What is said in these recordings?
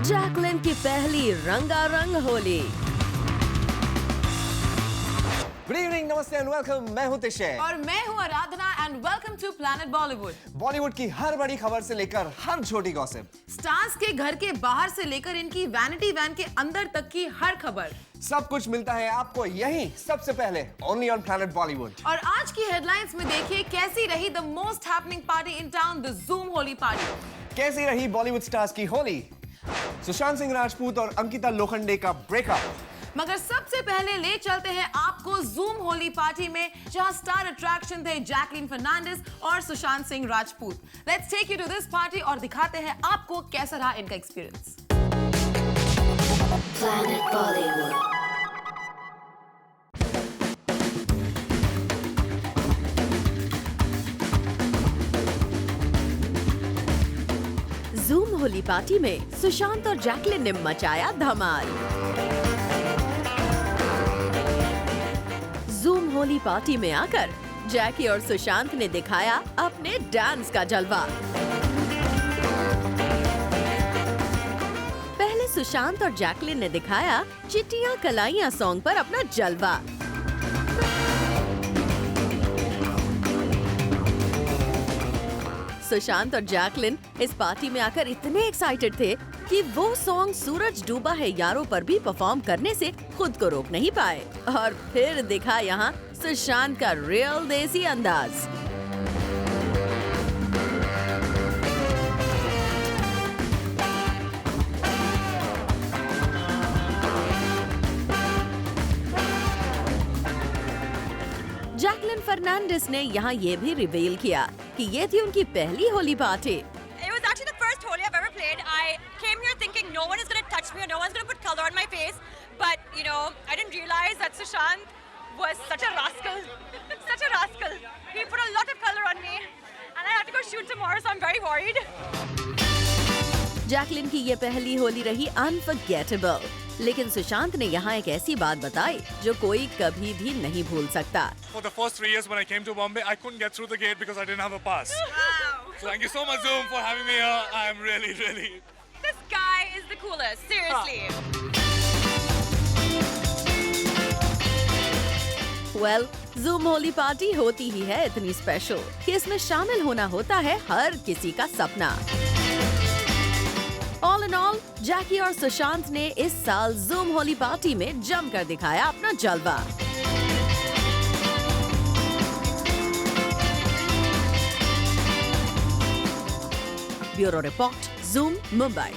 Jacqueline की पहली रंगारंग होली। गुड इवनिंग, नमस्ते एंड वेलकम। मैं हूं तिशे और मैं हूं Aradhana and welcome to planet Bollywood. Bollywood की हर बड़ी खबर से लेकर हर छोटी गॉसिप, स्टार्स के घर के बाहर से लेकर इनकी वैनिटी वैन के अंदर तक की हर खबर, सब कुछ मिलता है आपको यहीं सबसे पहले ओनली ऑन प्लैनेट बॉलीवुड। और आज की हेडलाइंस में देखिए कैसी रही the most happening party in town, the zoom Holi party. कैसी रही बॉलीवुड स्टार्स की होली, सुशांत सिंह राजपूत और अंकिता लोखंडे का ब्रेकअप। मगर सबसे पहले ले चलते हैं आपको जूम होली पार्टी में, जहां स्टार अट्रैक्शन थे जैकलिन फर्नांडिस और Sushant Singh Rajput. Let's take you to this party और दिखाते हैं आपको कैसा रहा इनका experience. Planet Bollywood. Zoom Holi party में सुशांत और जैकलिन ने मचाया धमाल। जूम होली पार्टी में आकर जैकी और सुशांत ने दिखाया अपने डांस का जलवा। पहले सुशांत और जैकलिन ने दिखाया चिट्टियां कलाइयां सॉन्ग पर अपना जलवा। सुशांत और जैकलिन इस पार्टी में आकर इतने एक्साइटेड थे कि वो सॉन्ग सूरज डूबा है यारों पर भी परफॉर्म करने से खुद को रोक नहीं पाए। और फिर दिखा यहाँ सुशांत का रियल देसी अंदाज। जैकलिन फर्नांडिस ने यहाँ ये भी रिवील किया कि ये थी उनकी पहली Holi party. It was actually the first Holi I've ever played. I came here thinking no one is going to touch me or no one's going to put color on my face. But, you know, I didn't realize that Sushant was such a rascal. Such a rascal. He put a lot of color on me. And I have to go shoot tomorrow, so I'm very worried. Jacqueline की ये पहली होली रही unforgettable. लेकिन सुशांत ने यहाँ एक ऐसी बात बताई जो कोई कभी भी नहीं भूल सकता। For the first 3 years when I came to Bombay, I couldn't get through the gate because I didn't have a pass. Wow. So thank you so much, Zoom, for having me here. I am really. This guy is the coolest. Seriously. Well, zoom Holi party होती ही है इतनी special कि इसमें शामिल होना होता है हर किसी का सपना। ऑल इन ऑल, जैकी और सुशांत ने इस साल जूम होली पार्टी में जमकर दिखाया अपना जलवा। Bureau report, zoom, Mumbai.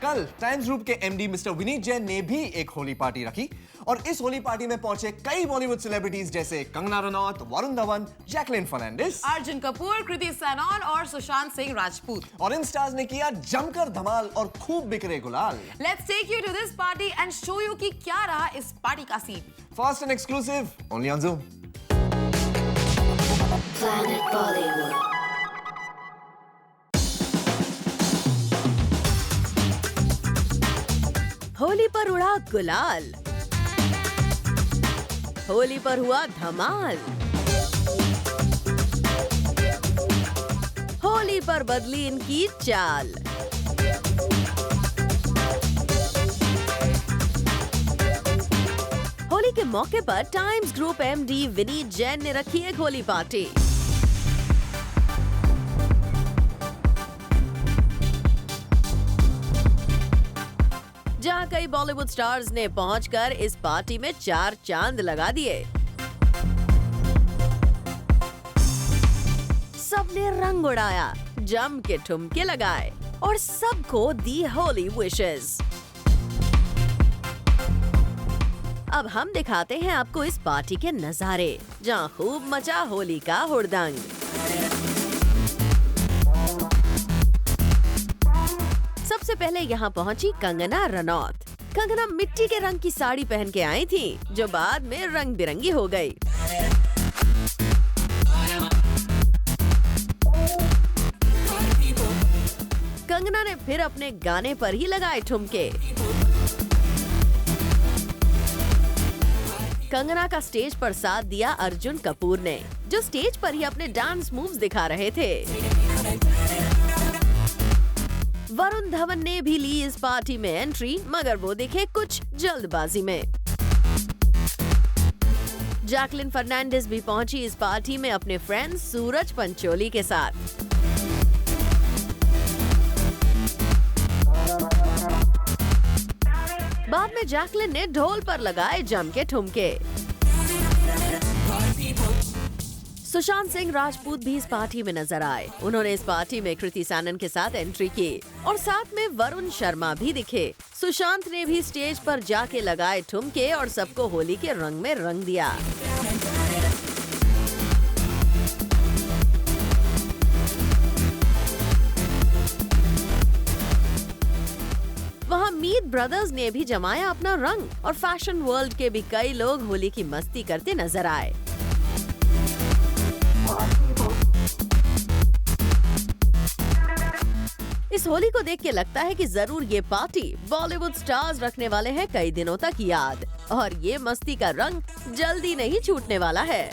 कल टाइम्स ग्रुप के एमडी मिस्टर विनीत जैन ने भी एक होली पार्टी रखी और इस होली पार्टी में पहुंचे कई बॉलीवुड सेलिब्रिटीज जैसे कंगना रनौत, वरुण धवन, जैकलिन फर्नांडिस, अर्जुन कपूर, कृति सैनन और सुशांत सिंह राजपूत। और इन स्टार्स ने किया जमकर धमाल और खूब बिखरे गुलाल। Let's take you to this party and show you कि क्या रहा इस पार्टी का scene. First and exclusive only on Zoom. Planet Bollywood. Holi पर उड़ा गुलाल, होली पर हुआ धमाल, होली पर बदली इनकी चाल। होली के मौके पर times group MD Vineet Jain ने रखी एक होली पार्टी। जहां कई बॉलीवुड स्टार्स ने पहुंचकर इस पार्टी में 4 चांद लगा दिए। सबने रंग उड़ाया, जम के ठुमके लगाए और सबको दी होली विशेस। अब हम दिखाते हैं आपको इस पार्टी के नजारे, जहां खूब मचा होली का हुड़दंग। सबसे पहले यहाँ पहुंची कंगना रनौत। कंगना मिट्टी के रंग की साड़ी पहन के आई थी, जो बाद में रंग बिरंगी हो गई। कंगना ने फिर अपने गाने पर ही लगाए ठुमके। कंगना का स्टेज पर साथ दिया अर्जुन कपूर ने। जो स्टेज पर ही अपने डांस मूव्स दिखा रहे थे। वरुण धवन ने भी ली इस पार्टी में एंट्री, मगर वो दिखे कुछ जल्दबाजी में। जैकलिन फर्नांडिस भी पहुंची इस पार्टी में अपने फ्रेंड सूरज पंचोली के साथ। बाद में जैकलिन ने ढोल पर लगाए जम के ठुमके। सुशांत सिंह राजपूत भी इस पार्टी में नजर आए। उन्होंने इस पार्टी में कृति सैनन के साथ एंट्री की और साथ में वरुण शर्मा भी दिखे। सुशांत ने भी स्टेज पर जाके लगाए ठुमके और सबको होली के रंग में रंग दिया। वहाँ मीत ब्रदर्स ने भी जमाया अपना रंग और फैशन वर्ल्ड के भी कई लोग होली की मस्ती करते नजर आए। इस होली को देख के लगता है कि जरूर ये पार्टी बॉलीवुड स्टार्स रखने वाले हैं कई दिनों तक याद, और ये मस्ती का रंग जल्दी नहीं छूटने वाला है।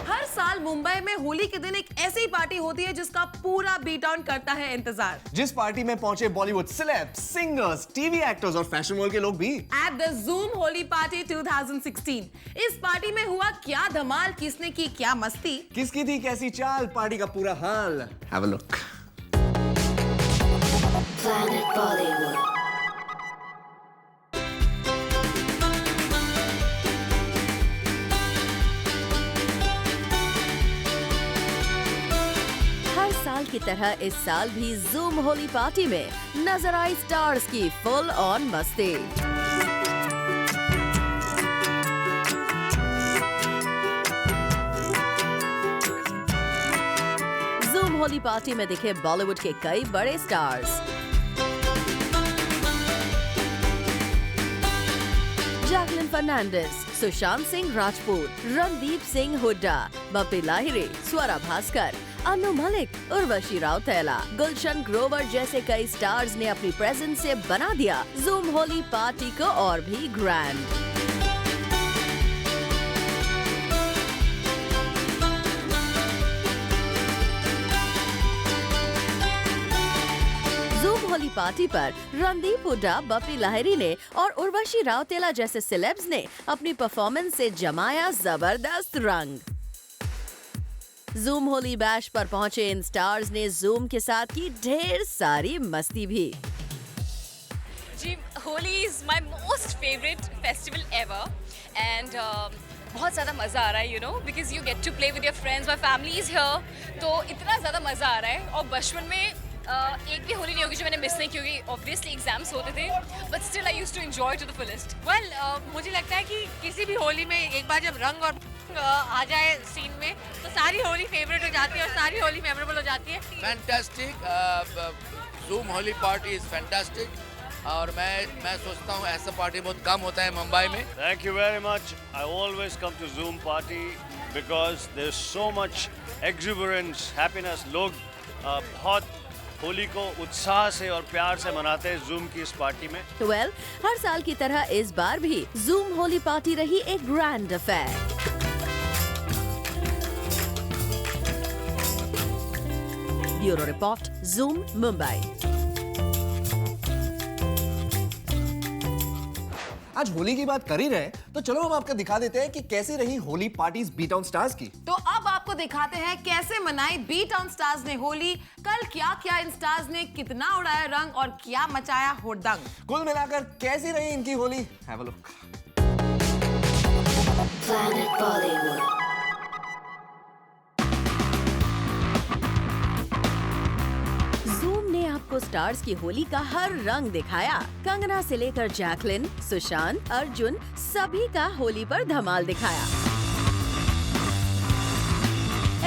हर साल मुंबई में होली के दिन एक ऐसी पार्टी होती है जिसका पूरा बीट ऑन करता है इंतजार। जिस पार्टी में पहुंचे Bollywood celebs, singers, TV actors और फैशन वर्ल्ड के लोग भी। At the zoom Holi party 2016, इस पार्टी में हुआ क्या धमाल, किसने की क्या मस्ती, किसकी थी कैसी चाल, पार्टी का पूरा हाल। Have a look. Planet Bollywood. हर साल की तरह इस साल भी जूम होली पार्टी में नजर आई स्टार्स की फुल ऑन मस्ती। जूम होली पार्टी में दिखे बॉलीवुड के कई बड़े स्टार्स। जैकलिन फर्नांडिस, सुशांत सिंह राजपूत, रणदीप सिंह हुड्डा, बप्पी लाहिरी, स्वरा भास्कर, अनु मलिक, उर्वशी राउतेला, गुलशन ग्रोवर जैसे कई स्टार्स ने अपनी प्रेजेंस से बना दिया जूम होली पार्टी को और भी ग्रैंड। जूम होली पार्टी पर रणदीप हुड्डा, बप्पी लाहिरी ने और उर्वशी राउतेला जैसे सेलेब्स ने अपनी परफॉर्मेंस से जमाया जबरदस्त रंग। जूम होली बैश पर पहुंचे इन स्टार्स ने जूम के साथ की ढेर सारी मस्ती भी। जी, Holi is my most favourite festival ever and बहुत ज़्यादा मज़ा आ रहा है, you know, because you get to play with your friends, my family is here, तो इतना ज़्यादा मज़ा आ रहा है। और बचपन में एक भी होली नहीं होगी जो मैंने मिस नहीं की होगी। ऑब्वियसली एग्जाम्स होते थे, but still I used to enjoy to the fullest. Well, मुझे लगता है कि किसी भी होली में एक बार जब रंग और आ जाए सीन में तो सारी होली फेवरेट हो जाती है और सारी होली मेमोरेबल हो जाती है। Fantastic, zoom Holi party is fantastic और मैं सोचता हूँ ऐसा पार्टी बहुत कम होता है मुंबई में। Thank you very much. I always come to Zoom party because there's so much exuberance, happiness. लोग बहुत होली को उत्साह से और प्यार से मनाते हैं जूम की इस पार्टी में। वेल, हर साल की तरह इस बार भी जूम होली पार्टी रही एक grand affair. Bureau report, zoom Mumbai. आज होली की बात कर ही रहे हैं, तो चलो हम आपको दिखा देते हैं कि कैसी रही Holi parties B town stars की। तो अब आपको दिखाते हैं कैसे मनाई बी टाउन स्टार्स ने होली। कल क्या क्या इन स्टार्स ने कितना उड़ाया रंग और क्या मचाया हुड़दंग। कुल मिलाकर कैसी रही इनकी Holi, have a look. Planet Bollywood. Zoom ने आपको स्टार्स की होली का हर रंग दिखाया। कंगना से लेकर जैकलिन, सुशांत, अर्जुन, सभी का होली पर धमाल दिखाया।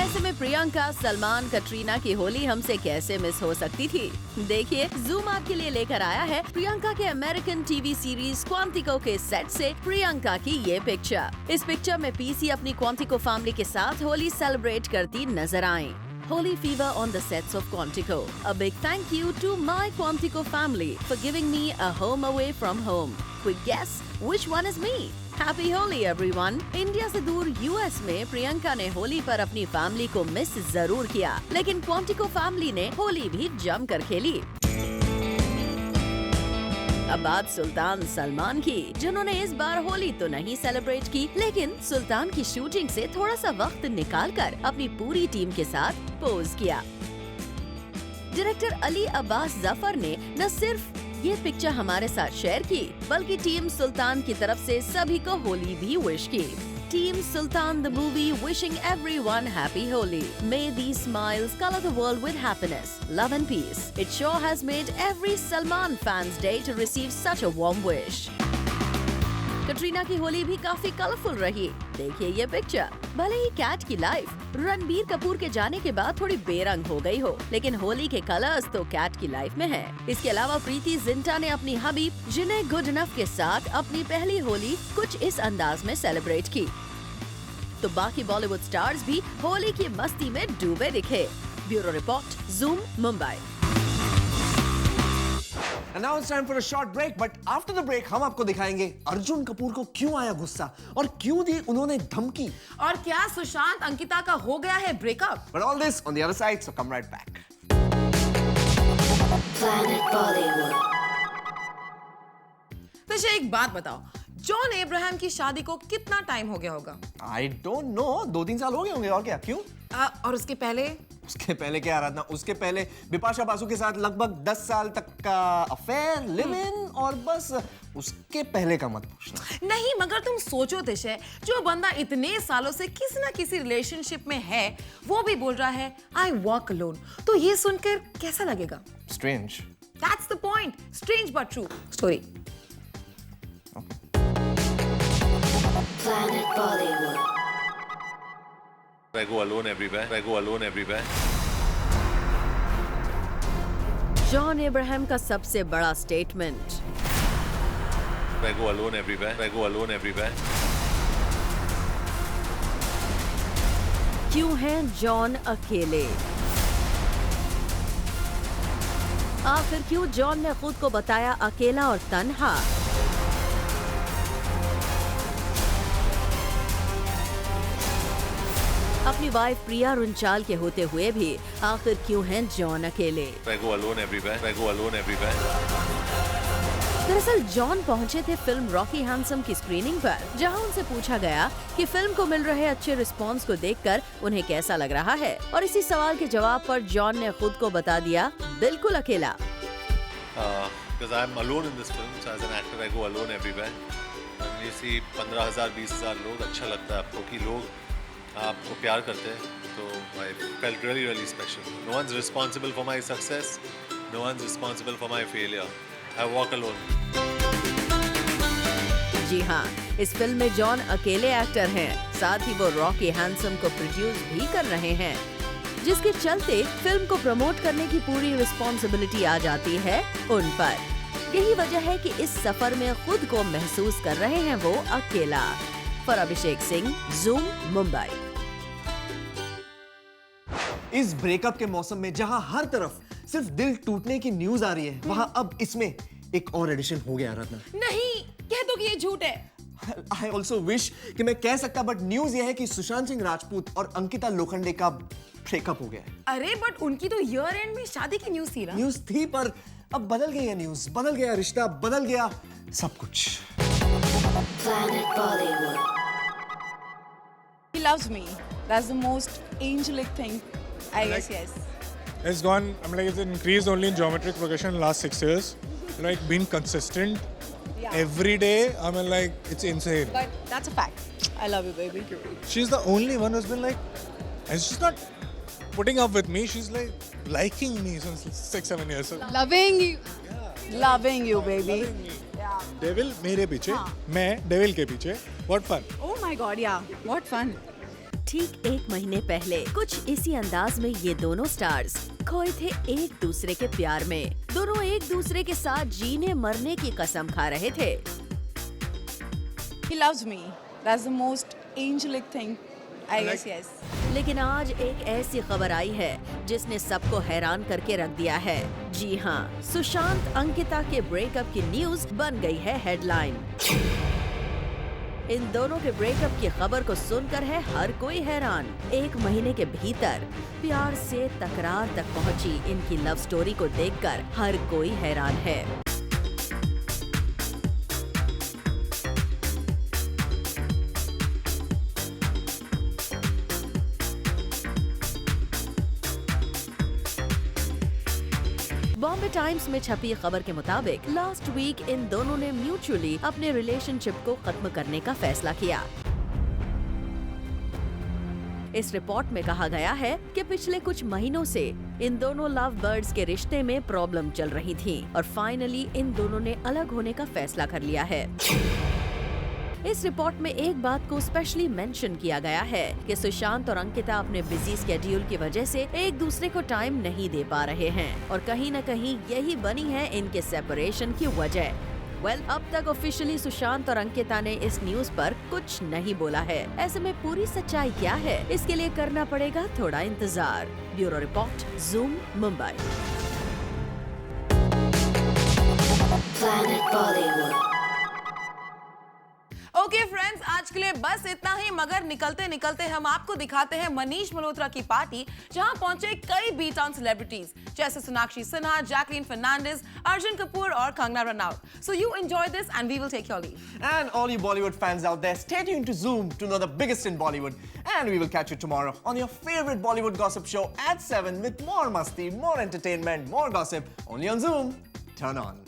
ऐसे में प्रियंका, सलमान, कटरीना की होली हमसे कैसे मिस हो सकती थी। देखिए, जूम आपके लिए लेकर आया है प्रियंका के अमेरिकन टीवी सीरीज क्वांटिको के सेट से प्रियंका की ये पिक्चर। इस पिक्चर में पीसी अपनी क्वांटिको फैमिली के साथ होली सेलिब्रेट करती नजर आई। Holy fever on the sets of Quantico. A big thank you to my Quantico family for giving me a home away from home. Quick guess which one is me? Happy Holi everyone. India से दूर US में प्रियंका ने होली पर अपनी family को miss जरूर किया, लेकिन क्वांटिको फैमिली ने होली भी जमकर खेली। अब बात सुल्तान सलमान की, जिन्होंने इस बार होली तो नहीं सेलिब्रेट की, लेकिन सुल्तान की शूटिंग से थोड़ा सा वक्त निकालकर अपनी पूरी टीम के साथ पोज किया। डायरेक्टर अली अब्बास जफर ने न सिर्फ ये पिक्चर हमारे साथ शेयर की, बल्कि टीम सुल्तान की तरफ से सभी को होली भी विश की। Team Sultan the movie wishing everyone happy Holi. May these smiles color the world with happiness, love and peace. It sure has made every Salman fan's day to receive such a warm wish. Katrina की होली भी काफी colourful रही। देखिए ये picture. भले ही cat की life Ranbir Kapoor के जाने के बाद थोड़ी बेरंग हो गई हो, लेकिन होली के कलर्स तो कैट की लाइफ में है। इसके अलावा प्रीति जिंटा ने अपनी हबीब जिने गुड इनफ के साथ अपनी पहली होली कुछ इस अंदाज में सेलिब्रेट की। तो बाकी बॉलीवुड स्टार्स भी होली की मस्ती में डूबे दिखे। Bureau report, zoom, Mumbai. And now it's time for a short break, but after the break हम आपको दिखाएंगे अर्जुन कपूर को क्यों आया गुस्सा और क्यों दी उन्होंने धमकी, और क्या सुशांत अंकिता का हो गया है breakup. But all this on the other side, so come right back. Planet Bollywood. तो एक बात बताओ, जॉन अब्राहम की शादी को कितना टाइम हो गया होगा? I don't know, 2-3 साल हो गए होंगे और क्या, क्यों? और उसके पहले? उसके पहले क्या आराधना, उसके पहले बिपाशा बासु के साथ लगभग 10 साल तक का अफेयर, लिव इन, और बस उसके पहले का मत पूछना। नहीं, मगर तुम सोचो तिशे, जो बंदा इतने सालों से किसी ना किसी रिलेशनशिप में है, वो भी बोल रहा है आई वॉक अलोन, तो ये सुनकर कैसा लगेगा? Strange. That's the point. Strange but true story. Planet Bollywood. I go alone everywhere. I go alone everywhere. John Abraham का सबसे बड़ा statement. I go alone everywhere. I go alone everywhere. क्यों हैं जॉन अकेले? आखिर क्यों जॉन ने खुद को बताया अकेला और तन्हा? अपनी वाइफ प्रिया रुंचाल के होते हुए भी आखिर क्यों हैं जॉन अकेले? I go alone everywhere. I go alone everywhere. दरअसल जॉन पहुंचे थे फिल्म रॉकी हैंडसम की स्क्रीनिंग पर, जहां उनसे पूछा गया कि फिल्म को मिल रहे अच्छे रिस्पांस को देखकर उन्हें कैसा लग रहा है, और इसी सवाल के जवाब पर जॉन ने खुद को बता दिया बिल्कुल अकेला। Because I'm alone in this film, so as an actor I go alone everywhere. And you see 15,000 20,000 लोग, अच्छा लगता है आपको कि लोग आपको प्यार करते हैं, तो I felt really really special. No one's responsible for my success. No one's responsible for my failure. I walk alone. जी हाँ, इस फिल्म में जॉन अकेले एक्टर हैं, साथ ही वो रॉकी हैंडसम को प्रोड्यूस भी कर रहे हैं, जिसके चलते फिल्म को प्रमोट करने की पूरी रिस्पॉन्सिबिलिटी आ जाती है उन पर। यही वजह है कि इस सफर में खुद को महसूस कर रहे हैं वो अकेला। For Abhishek Singh, zoom, Mumbai. इस ब्रेकअप के मौसम में जहां हर तरफ सिर्फ दिल टूटने की न्यूज आ रही है, वहां अब इसमें एक और एडिशन हो गया रत्ना। नहीं, कह दो कि ये झूठ है। I also wish कि मैं कह सकता, बट न्यूज ये है कि सुशांत सिंह राजपूत और अंकिता लोखंडे का ब्रेकअप हो गया है। अरे बट उनकी तो ईयर एंड में शादी की न्यूज थी ना। न्यूज थी, पर अब बदल गई है न्यूज, बदल गया रिश्ता, बदल गया सब कुछ। Planet Bollywood. He loves me. That's the most angelic thing, I guess, yes. It's gone, it's increased only in geometric progression in the last 6 years. Like being consistent every day, it's insane. But that's a fact. I love you, baby. She's the only one who's been and she's not putting up with me, she's liking me since 6-7 years. So, Loving you. Loving you, baby. Devil मेरे पीछे, मैं devil के पीछे. What fun. Oh my God, yeah. What fun. ठीक 1 महीने पहले कुछ इसी अंदाज में ये दोनों स्टार्स खोए थे एक दूसरे के प्यार में। दोनों एक दूसरे के साथ जीने मरने की कसम खा रहे थे। He loves me. That's the most angelic thing, I guess, yes. लेकिन आज एक ऐसी खबर आई है जिसने सबको हैरान करके रख दिया है। जी हाँ, सुशांत अंकिता के ब्रेकअप की न्यूज बन गई है हेडलाइन। इन दोनों के ब्रेकअप की खबर को सुनकर है हर कोई हैरान। 1 महीने के भीतर प्यार से तकरार तक पहुंची इनकी लव स्टोरी को देखकर हर कोई हैरान है। बॉम्बे टाइम्स में छपी खबर के मुताबिक लास्ट वीक इन दोनों ने म्यूचुअली अपने रिलेशनशिप को खत्म करने का फैसला किया। इस रिपोर्ट में कहा गया है कि पिछले कुछ महीनों से इन दोनों लव बर्ड्स के रिश्ते में प्रॉब्लम चल रही थी और फाइनली इन दोनों ने अलग होने का फैसला कर लिया है। इस रिपोर्ट में एक बात को स्पेशली मेंशन किया गया है कि सुशांत और अंकिता अपने बिजी स्केड्यूल की वजह से एक दूसरे को टाइम नहीं दे पा रहे हैं और कहीं न कहीं यही बनी है इनके सेपरेशन की वजह। अब तक ऑफिशियली सुशांत और अंकिता ने इस न्यूज पर कुछ नहीं बोला है। ऐसे में पूरी सच्चाई क्या है, इसके लिए करना पड़ेगा थोड़ा इंतजार। Bureau report, zoom, Mumbai. Planet Bollywood. Okay friends, आज के लिए बस इतना ही, मगर निकलते निकलते हम आपको दिखाते हैं मनीष मल्होत्रा की पार्टी, जहां पहुंचे कई बी टाउन सेलिब्रिटीज जैसे सोनाक्षी सिन्हा, जैकलीन फर्नांडिस, अर्जुन कपूर और Kangana Ranaut. So you enjoy this and we will take your leave. And all you Bollywood fans out there, stay tuned to Zoom to know the biggest in Bollywood. And we will catch you tomorrow on your favorite Bollywood gossip show at 7 with more masti, more entertainment, more gossip, only on Zoom. Turn on.